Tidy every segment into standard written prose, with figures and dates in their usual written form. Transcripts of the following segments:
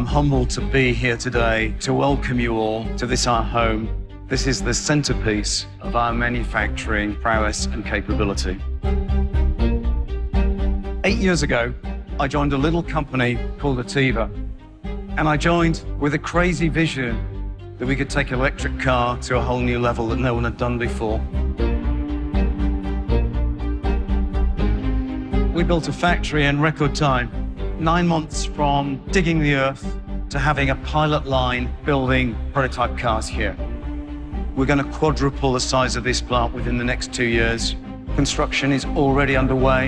I'm humbled to be here today to welcome you all to this our home. This is the centerpiece of our manufacturing prowess and capability. 8 years ago, I joined a little company called Ativa, and I joined with a crazy vision that we could take an electric car to a whole new level that no one had done before. We built a factory in record time, 9 months from digging the earth to having a pilot line building prototype cars here. We're going to quadruple the size of this plant within the next 2 years. Construction is already underway.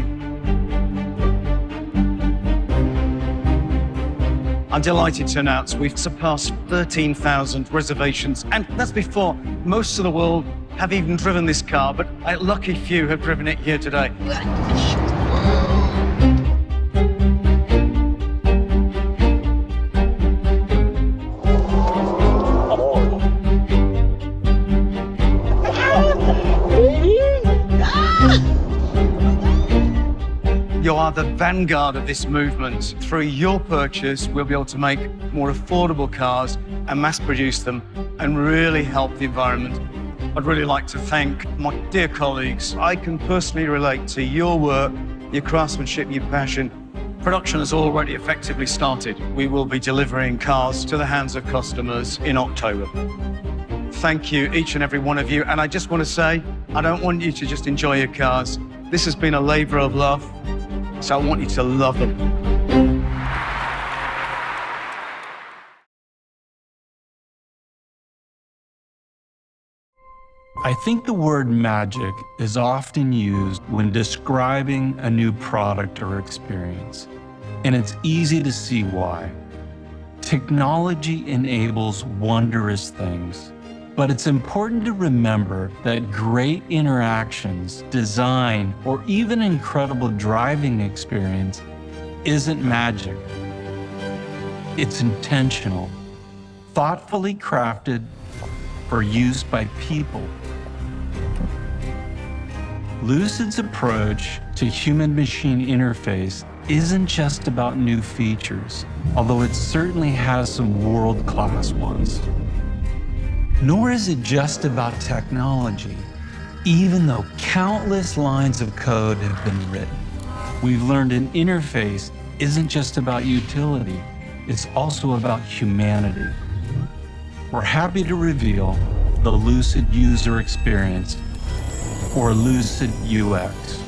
I'm delighted to announce we've surpassed 13,000 reservations, and that's before most of the world have even driven this car, but a lucky few have driven it here today. You are the vanguard of this movement. Through your purchase, we'll be able to make more affordable cars and mass produce them and really help the environment. I'd really like to thank my dear colleagues. I can personally relate to your work, your craftsmanship, your passion. Production has already effectively started. We will be delivering cars to the hands of customers in October. Thank you, each and every one of you. And I just want to say, I don't want you to just enjoy your cars. This has been a labor of love. So I want you to love them. I think the word magic is often used when describing a new product or experience, and it's easy to see why. Technology enables wondrous things, but it's important to remember that great interactions, design, or even incredible driving experience isn't magic. It's intentional, thoughtfully crafted for use by people. Lucid's approach to human-machine interface isn't just about new features, although it certainly has some world-class ones. Nor is it just about technology, even though countless lines of code have been written. We've learned an interface isn't just about utility, it's also about humanity. We're happy to reveal the Lucid User Experience, or Lucid Ux.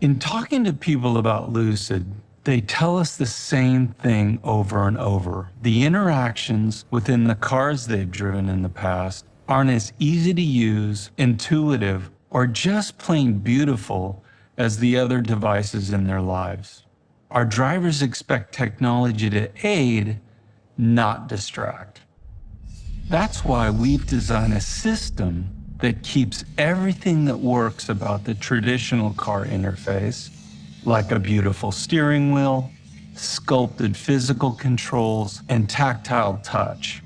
In talking to people about Lucid, they tell us the same thing over and over. The interactions within the cars they've driven in the past aren't as easy to use, intuitive, or just plain beautiful as the other devices in their lives. Our drivers expect technology to aid, not distract. That's why we've designed a system that keeps everything that works about the traditional car interface, like a beautiful steering wheel, sculpted physical controls, and tactile touch.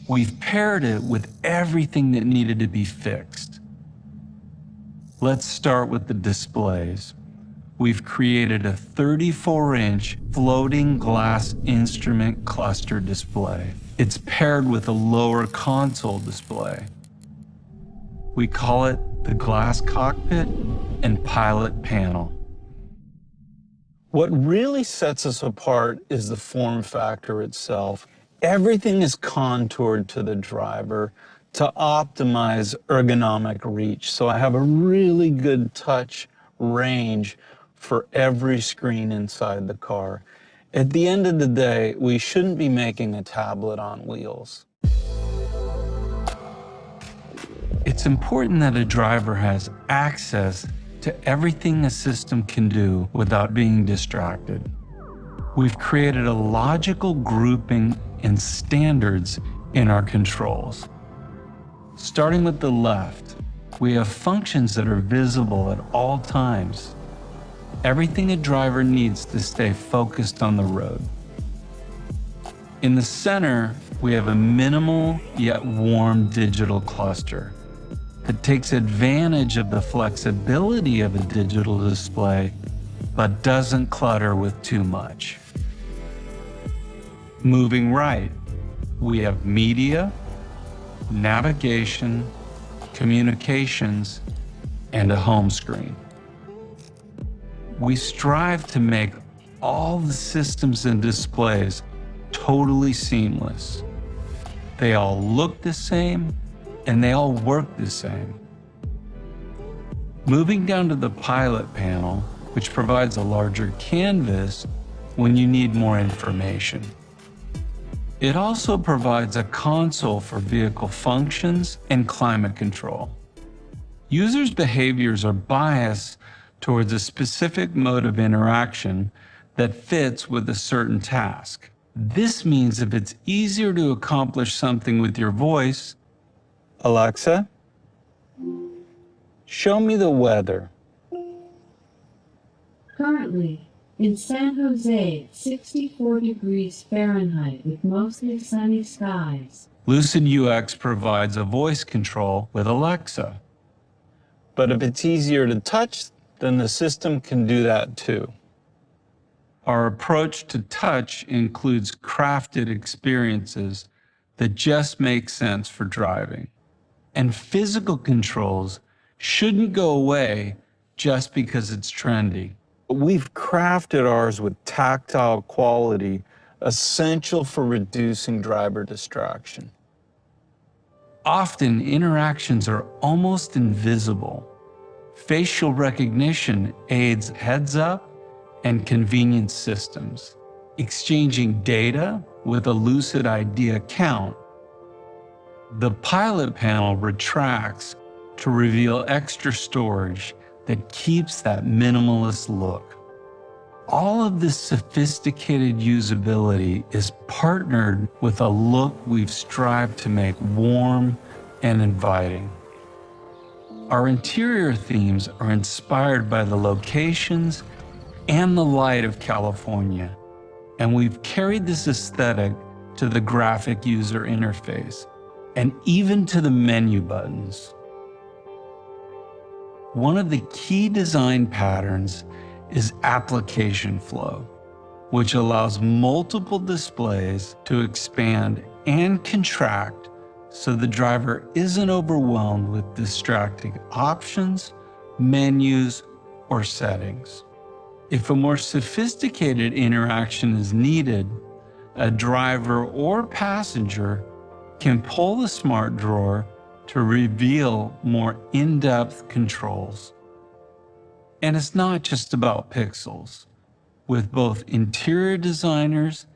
We've paired it with everything that needed to be fixed. Let's start with the displays. We've created a 34-inch floating glass instrument cluster display. It's paired with a lower console display. We call it the glass cockpit and pilot panel. What really sets us apart is the form factor itself. Everything is contoured to the driver to optimize ergonomic reach. So I have a really good touch range for every screen inside the car. At the end of the day, we shouldn't be making a tablet on wheels. It's important that a driver has access to everything a system can do without being distracted. We've created a logical grouping and standards in our controls. Starting with the left, we have functions that are visible at all times. Everything a driver needs to stay focused on the road. In the center, we have a minimal yet warm digital cluster that takes advantage of the flexibility of a digital display, but doesn't clutter with too much. Moving right, we have media, navigation, communications, and a home screen. We strive to make all the systems and displays totally seamless. They all look the same and they all work the same. Moving down to the pilot panel, which provides a larger canvas when you need more information. It also provides a console for vehicle functions and climate control. Users' behaviors are biased towards a specific mode of interaction that fits with a certain task. This means if it's easier to accomplish something with your voice, Alexa, show me the weather. Currently, in San Jose, 64 degrees Fahrenheit with mostly sunny skies. Lucid Ux provides a voice control with Alexa. But if it's easier to touch, then the system can do that too. Our approach to touch includes crafted experiences that just make sense for driving. And physical controls shouldn't go away just because it's trendy. We've crafted ours with tactile quality, essential for reducing driver distraction. Often, interactions are almost invisible. Facial recognition aids heads-up and convenience systems, exchanging data with a Lucid ID account. The pilot panel retracts to reveal extra storage that keeps that minimalist look. All of this sophisticated usability is partnered with a look we've strived to make warm and inviting. Our interior themes are inspired by the locations and the light of California, and we've carried this aesthetic to the graphic user interface and even to the menu buttons. One of the key design patterns is application flow, which allows multiple displays to expand and contract so the driver isn't overwhelmed with distracting options, menus, or settings. If a more sophisticated interaction is needed, a driver or passenger can pull the smart drawer to reveal more in-depth controls. And it's not just about pixels. With both interior designers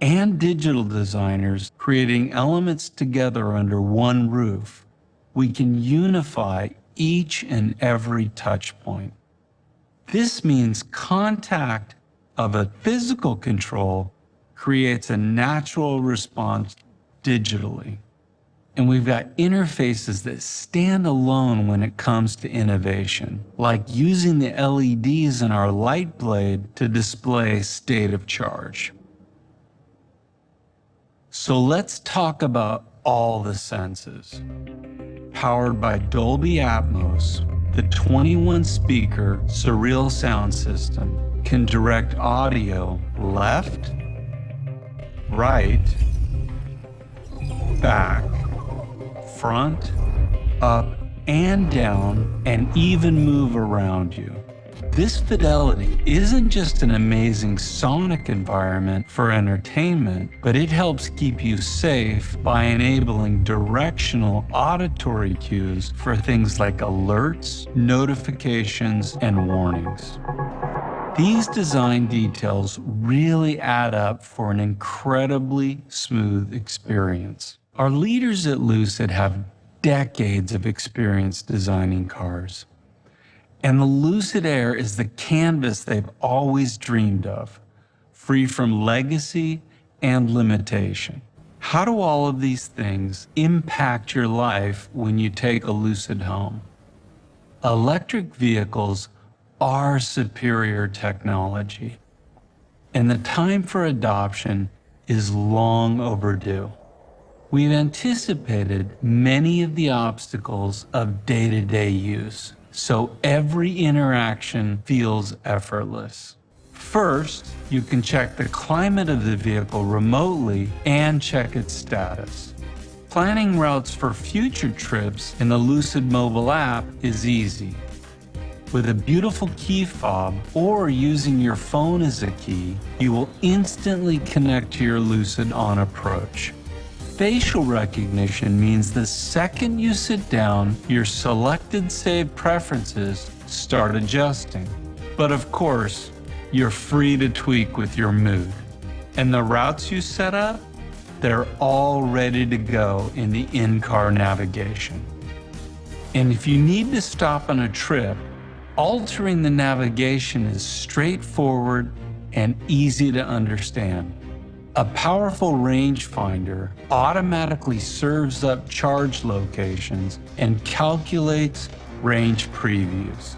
and digital designers creating elements together under one roof, we can unify each and every touch point. This means contact of a physical control creates a natural response digitally. And we've got interfaces that stand alone when it comes to innovation, like using the LEDs in our light blade to display state of charge. So let's talk about all the senses. Powered by Dolby Atmos, the 21-speaker Surreal sound system can direct audio left, right, back, front, up, and down, and even move around you. This fidelity isn't just an amazing sonic environment for entertainment, but it helps keep you safe by enabling directional auditory cues for things like alerts, notifications, and warnings. These design details really add up for an incredibly smooth experience. Our leaders at Lucid have decades of experience designing cars. And the Lucid Air is the canvas they've always dreamed of, free from legacy and limitation. How do all of these things impact your life when you take a Lucid home? Electric vehicles are superior technology, and the time for adoption is long overdue. We've anticipated many of the obstacles of day-to-day use, so every interaction feels effortless. First, you can check the climate of the vehicle remotely and check its status. Planning routes for future trips in the Lucid mobile app is easy. With a beautiful key fob or using your phone as a key, you will instantly connect to your Lucid on approach. Facial recognition means the second you sit down, your selected saved preferences start adjusting. But of course, you're free to tweak with your mood. And the routes you set up, they're all ready to go in the in-car navigation. And if you need to stop on a trip, altering the navigation is straightforward and easy to understand. A powerful rangefinder automatically serves up charge locations and calculates range previews.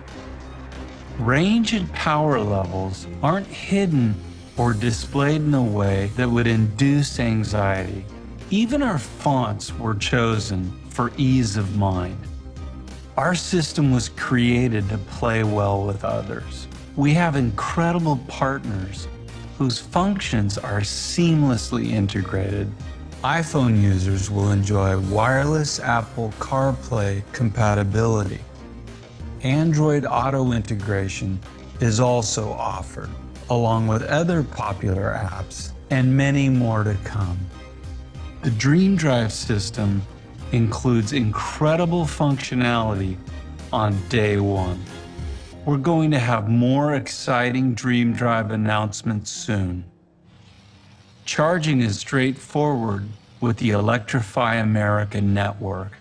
Range and power levels aren't hidden or displayed in a way that would induce anxiety. Even our fonts were chosen for ease of mind. Our system was created to play well with others. We have incredible partners whose functions are seamlessly integrated. iPhone users will enjoy wireless Apple CarPlay compatibility. Android Auto integration is also offered, along with other popular apps and many more to come. The Dream Drive system includes incredible functionality on day one. We're going to have more exciting Dream Drive announcements soon. Charging is straightforward with the Electrify America network.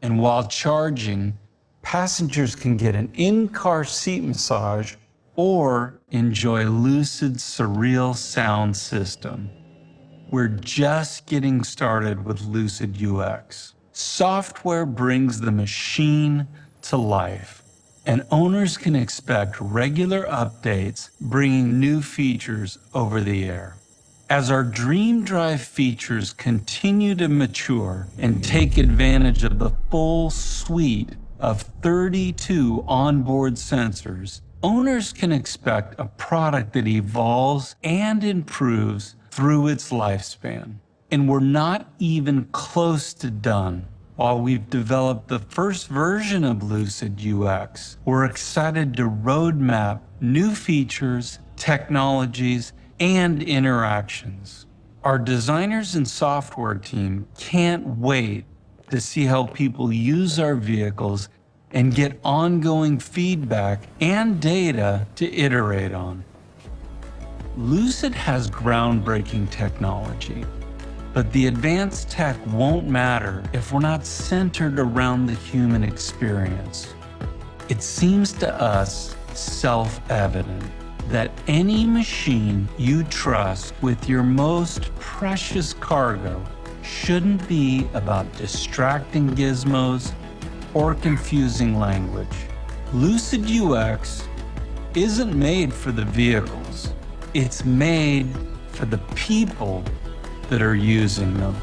And while charging, passengers can get an in-car seat massage or enjoy Lucid's surreal sound system. We're just getting started with Lucid Ux. Software brings the machine to life, and owners can expect regular updates bringing new features over the air. As our Dream Drive features continue to mature and take advantage of the full suite of 32 onboard sensors, owners can expect a product that evolves and improves through its lifespan. And we're not even close to done. While we've developed the first version of Lucid Ux, we're excited to roadmap new features, technologies, and interactions. Our designers and software team can't wait to see how people use our vehicles and get ongoing feedback and data to iterate on. Lucid has groundbreaking technology, but the advanced tech won't matter if we're not centered around the human experience. It seems to us self-evident that any machine you trust with your most precious cargo shouldn't be about distracting gizmos or confusing language. Lucid Ux isn't made for the vehicles. It's made for the people that are using them.